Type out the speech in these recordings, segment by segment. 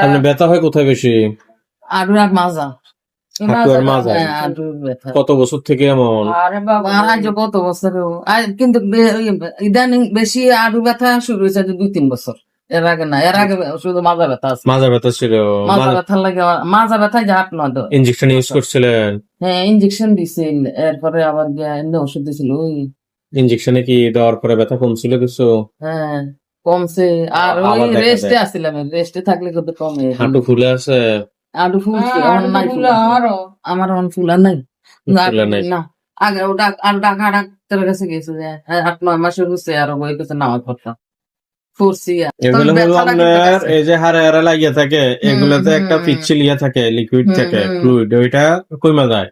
আপনার ব্যথা হয় কোথায় বেশি? আডু আর মাজা। হাঁটু আর মাজায়? হ্যাঁ, আডুর ব্যথা। কত বছর থেকে এমন? আরে বাবা আজ কত বছর কিন্তু ইদানিং বেশি আডু ব্যথা শুরু হয়েছে 2-3 বছর। এর আগে না, এর আগে শুধু মাজা ব্যথা আছে। মাজা ব্যথা ছিল? মাজা ব্যথার লাগে মাজা ব্যথায় যে হাট নয় তো। ইনজেকশন ইউজ করছিলেন? হ্যাঁ, ইনজেকশন দিছে, এরপরে আবার গিয়া এমনি ওষুধ দিছিল ওই। ইনজেকশনে কি দেওয়ার পরে ব্যথা কমছিল কিছু? হ্যাঁ, কমছে। আর আবার ওই দেখা রেস্টে যায়। আসছিলাম, রেস্টে থাকলে কত কমে। হাঁটু ফুলে আছে? আডু ফুলছে, হ্যাঁ, আমার আরে নাই তো ফুলা। আমারও আমার এখন ফুলা নাই। ফুলে নাই? না, আগে ওটা আর ডাক্তারের কাছে গেছে যে 8-9 মাসের হচ্ছে আর ওই কাছে নামাজ পড়তাম ফুরছি। এগুলো হলো আপনার এই যে হাড়ে হাড়ে লাগিয়ে থাকে, এগুলোতে একটা পিচ্ছিল ইয়ে থাকে, লিকুইড থাকে, ফ্লুইড, ওইটা কমে যায়।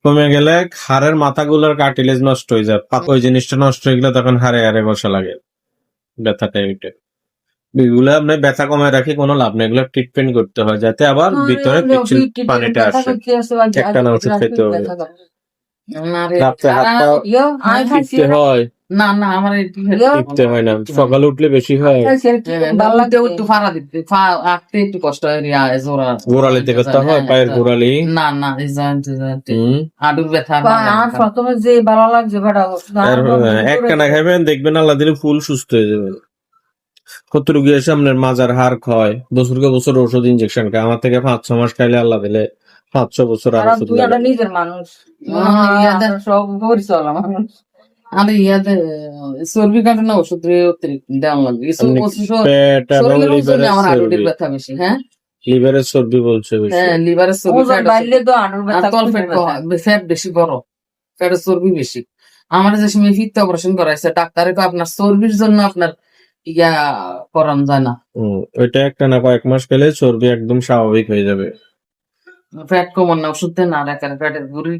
কমে গেলে হাড়ের মাথাগুলোর কার্টিলেজ নষ্ট হয়ে যায়, ওই জিনিসটা নষ্ট হয়ে গেলে তখন হাড়ে হাড়ে বসা লাগে, ব্যথাটা ওইটা। এগুলো আপনি ব্যথা কমায় রাখি কোনো লাভ নেই, এগুলো ট্রিটমেন্ট করতে হয় যাতে আবার ভিতরে পিচ্ছিল পানিটা আসে। একটানা ওষুধ খেতে হবে। রাত্রে হাত পা টিপতে হয়? না না, আমার টিপতে হয় না, সকালে উঠলে বেশি হয়। একটু ফাড়া দিতে আঁকতে একটু কষ্ট হয়, জোড়া গোড়ালিতে ব্যথা হয়, পায়ের গোড়ালি? না না, আডুর ব্যথা প্রথমে যে ভালো লাগছে বেটা একটানা খাবেন দেখবেন আল্লাহ দিলে ফুল সুস্থ হয়ে যাবে। কত রোগী এসে আপনার মাজার হাড় ক্ষয়, বছরকে বছর ওষুধ ইনজেকশন খায়, আমার থেকে 5-6 মাস খাইলে আল্লাহ দিলে 500 বছর আর ওষুধ তুই লাগে। একটা নিজের মানুষ সব পরিচয় মানুষ আরে ইয়াতে চর্বি কাটে না, ওষুধ অতিরিক্ত দেওয়া লাগবে। পেট এবং লিভারের আমার চর্বি, আডুর ব্যথা বেশি। হ্যাঁ, লিভারের চর্বি বলছে বেশি। হ্যাঁ, লিভারের চর্বি, ওজন বাড়লে তো আনুর ব্যথা ফ্যাট বেশি বড়, ফ্যাটের চর্বি বেশি। আমার যে সময় ফিরতে অপারেশন করাইছে ডাক্তারে তো আপনার চর্বির জন্য আপনার ইয়া করান যায় না। ওইটা একটানা কয়েক মাস খেলে চর্বি একদম স্বাভাবিক হয়ে যাবে। ফ্যাট কমান না ওষুধ দেন, আর একেবারে ফ্যাটের গুড়ি